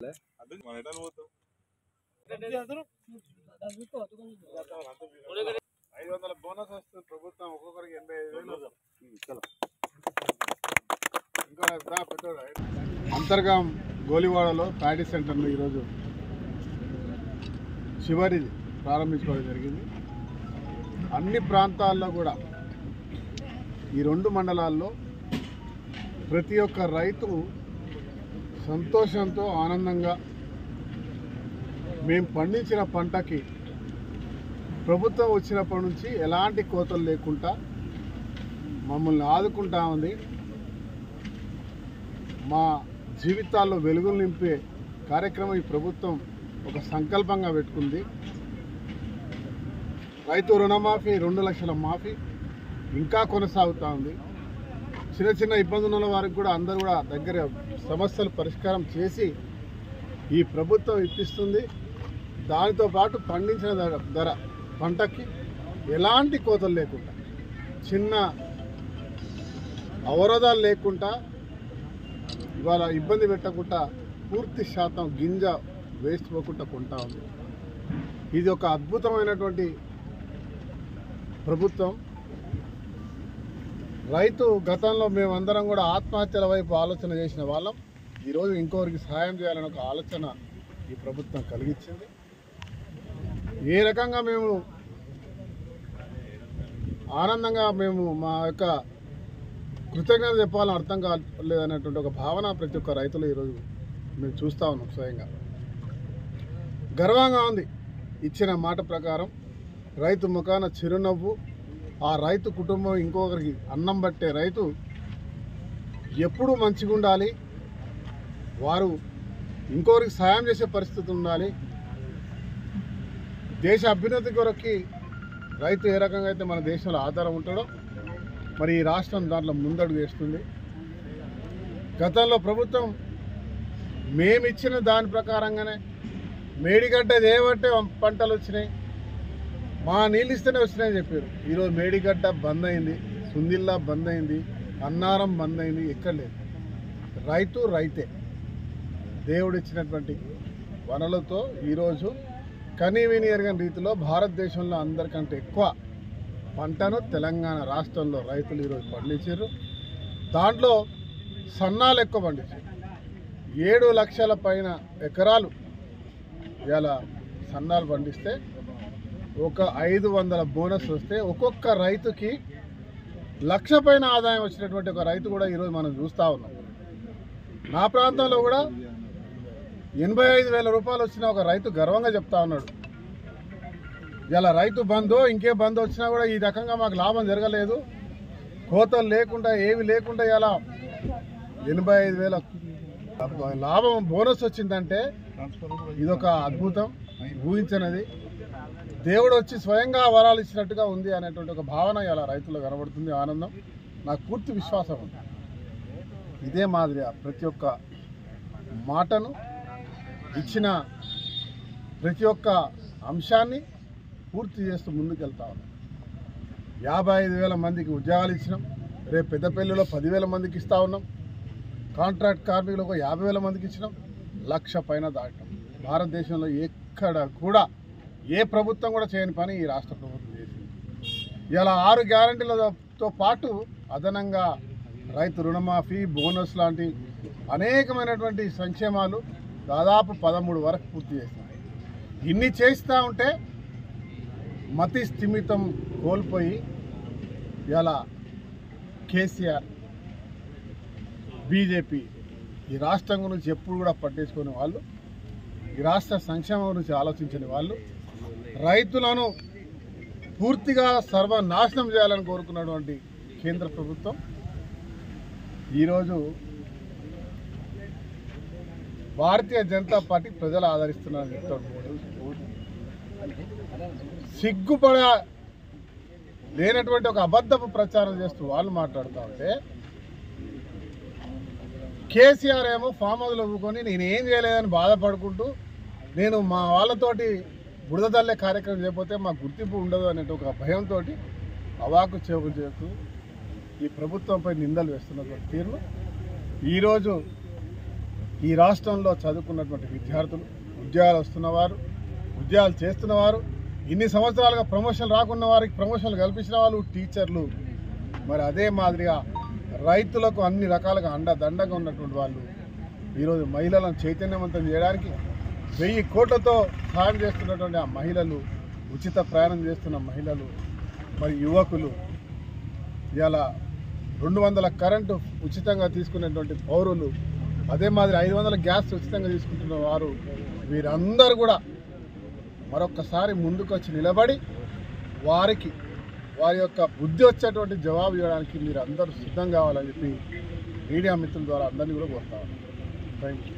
500 bonus వస్తుంది ప్రభుత్వం ఒక్కొక్కరికి 85,000. అంతర్గాం గోలివాడలో ప్యాడీ సెంటర్ను ఈరోజు చివరి ప్రారంభించుకోవడం జరిగింది. అన్ని ప్రాంతాల్లో కూడా ఈ 2 మండలాల్లో ప్రతి ఒక్క రైతు సంతోషంతో ఆనందంగా మేము పండించిన పంటకి ప్రభుత్వం వచ్చినప్పటి నుంచి ఎలాంటి కోతలు లేకుండా మమ్మల్ని ఆదుకుంటా ఉంది. మా జీవితాల్లో వెలుగులు నింపే కార్యక్రమం ఈ ప్రభుత్వం ఒక సంకల్పంగా పెట్టుకుంది. రైతు రుణమాఫీ 2 లక్షల మాఫీ ఇంకా కొనసాగుతూ ఉంది. చిన్న చిన్న ఇబ్బందులు ఉన్న వారికి కూడా అందరూ కూడా దగ్గర సమస్యలు పరిష్కారం చేసి ఈ ప్రభుత్వం ఇప్పిస్తుంది. దానితో పాటు పండించిన ధర పంటకి ఎలాంటి కోతలు లేకుండా, చిన్న అవరోధాలు లేకుండా, ఇవాళ ఇబ్బంది పెట్టకుండా పూర్తి శాతం గింజ వేస్ట్ పోకుండా కొంటా ఉంది. ఇది ఒక అద్భుతమైనటువంటి ప్రభుత్వం. రైతు గతంలో మేమందరం కూడా ఆత్మహత్యల వైపు ఆలోచన చేసిన వాళ్ళం. ఈరోజు ఇంకొకరికి సహాయం చేయాలని ఒక ఆలోచన ఈ ప్రభుత్వం కలిగించింది. ఏ రకంగా మేము ఆనందంగా మా యొక్క కృతజ్ఞత చెప్పాలని అర్థం కాలేదనేటువంటి ఒక భావన ప్రతి ఒక్క రైతులు ఈరోజు మేము చూస్తూ ఉన్నాం. స్వయంగా గర్వంగా ఉంది. ఇచ్చిన మాట ప్రకారం రైతు ముఖాన చిరునవ్వు, ఆ రైతు కుటుంబం ఇంకొకరికి అన్నం పట్టే రైతు ఎప్పుడూ మంచిగా ఉండాలి, వారు ఇంకొకరికి సాయం చేసే పరిస్థితి ఉండాలి. దేశ అభ్యున్నతి కొరకి రైతు ఏ రకంగా అయితే మన దేశంలో ఆధారం ఉంటాడో మరి ఈ రాష్ట్రం దాంట్లో ముందడుగు వేస్తుంది. గతంలో ప్రభుత్వం మేమిచ్చిన దాని ప్రకారంగానే మేడిగడ్డ ఏమంటే పంటలు వచ్చినాయి, మా నీళ్ళు ఇస్తేనే వచ్చినాయని చెప్పారు. ఈరోజు మేడిగడ్డ బంద్ అయింది, సుందిల్లా బంద్ అయింది, అన్నారం బంద్ అయింది. ఎక్కడ లేదు. రైతు రైతే. దేవుడిచ్చినటువంటి వనరులతో ఈరోజు కనీవిని ఎరగని రీతిలో భారతదేశంలో అందరికంటే ఎక్కువ పంటను తెలంగాణ రాష్ట్రంలో రైతులు ఈరోజు పండించారు. దాంట్లో సన్నాలు ఎక్కువ పండించారు. 7 లక్షల పైన ఎకరాలు ఇలా సన్నాలు పండిస్తే ఒక 500 బోనస్ వస్తే ఒక్కొక్క రైతుకి 1,00,000 పైన ఆదాయం వచ్చినటువంటి ఒక రైతు కూడా ఈరోజు మనం చూస్తూ ఉన్నాం. నా ప్రాంతంలో కూడా 85,000 రూపాయలు వచ్చిన ఒక రైతు గర్వంగా చెప్తా ఉన్నాడు. ఇలా రైతు బంధు ఇంకే బంధు వచ్చినా కూడా ఈ రకంగా మాకు లాభం జరగలేదు, కోతలు లేకుండా ఏవి లేకుండా ఇలా 85,000 లాభం బోనస్ వచ్చిందంటే ఇదొక అద్భుతం, ఊహించనిది. దేవుడు వచ్చి స్వయంగా వరాలు ఇచ్చినట్టుగా ఉంది అనేటువంటి ఒక భావన ఇలా రైతుల్లో కనబడుతుంది. ఆనందం, నాకు పూర్తి విశ్వాసం ఉంది. ఇదే మాదిరిగా ప్రతి ఒక్క మాటను ఇచ్చిన ప్రతి ఒక్క అంశాన్ని పూర్తి చేస్తూ ముందుకెళ్తా ఉన్నాం. 55,000 మందికి ఉద్యోగాలు ఇచ్చినాం. రేపు పెద్దపల్లిలో 10,000 మందికి ఇస్తూ ఉన్నాం. కాంట్రాక్ట్ కార్మికులకు 50,000 మందికి ఇచ్చినాం. 1,00,000 పైన దాటాం. భారతదేశంలో ఎక్కడ కూడా ఏ ప్రభుత్వం కూడా చేయని పని ఈ రాష్ట్ర ప్రభుత్వం చేసింది. ఇలా 6 గ్యారంటీలతో పాటు అదనంగా రైతు రుణమాఫీ, బోనస్ లాంటి అనేకమైనటువంటి సంక్షేమాలు దాదాపు 13 వరకు పూర్తి చేసింది. ఇన్ని చేస్తూ ఉంటే మతి స్థిమితం కోల్పోయి ఇలా కేసీఆర్, బీజేపీ ఈ రాష్ట్రం గురించి ఎప్పుడు కూడా పట్టించుకునే వాళ్ళు, ఈ రాష్ట్ర సంక్షేమం గురించి ఆలోచించని వాళ్ళు, రైతులను పూర్తిగా సర్వనాశనం చేయాలని కోరుకున్నటువంటి కేంద్ర ప్రభుత్వం ఈరోజు భారతీయ జనతా పార్టీ ప్రజలు ఆదరిస్తున్నారని చెప్తాడు. సిగ్గుపడ లేనటువంటి ఒక అబద్ధపు ప్రచారం చేస్తూ వాళ్ళు మాట్లాడుతూ ఉంటే, కేసీఆర్ ఏమో ఫామ్ హౌస్లో ఊరుకొని నేనేం చేయలేదని బాధపడుకుంటూ నేను మా వాళ్ళతోటి బురదల్లే కార్యక్రమం చేయకపోతే మాకు గుర్తింపు ఉండదు అనే ఒక భయంతో అవాకు చెవులు చేస్తూ ఈ ప్రభుత్వంపై నిందలు వేస్తున్నటువంటి తీరును ఈరోజు ఈ రాష్ట్రంలో చదువుకున్నటువంటి విద్యార్థులు, ఉద్యోగాలు వస్తున్నవారు, ఉద్యోగాలు చేస్తున్నవారు, ఇన్ని సంవత్సరాలుగా ప్రమోషన్ రాకున్న వారికి ప్రమోషన్లు కల్పించిన వాళ్ళు టీచర్లు, మరి అదే మాదిరిగా రైతులకు అన్ని రకాలుగా అండదండగా ఉన్నటువంటి వాళ్ళు ఈరోజు మహిళలను చైతన్యవంతం చేయడానికి 1000 కోట్లతో సహాయం చేస్తున్నటువంటి ఆ మహిళలు, ఉచిత ప్రయాణం చేస్తున్న మహిళలు, మరి యువకులు, ఇలా 200 కరెంటు ఉచితంగా తీసుకునేటువంటి పౌరులు, అదే మాదిరి 500 గ్యాస్ ఉచితంగా తీసుకుంటున్న వారు, వీరందరూ కూడా మరొక్కసారి ముందుకు వచ్చి నిలబడి వారికి వారి యొక్క బుద్ధి వచ్చేటువంటి జవాబు ఇవ్వడానికి మీరు అందరూ సిద్ధం కావాలని చెప్పి మీడియా మిత్రుల ద్వారా అందరినీ కూడా కోరుతా ఉన్నాను. Thank you.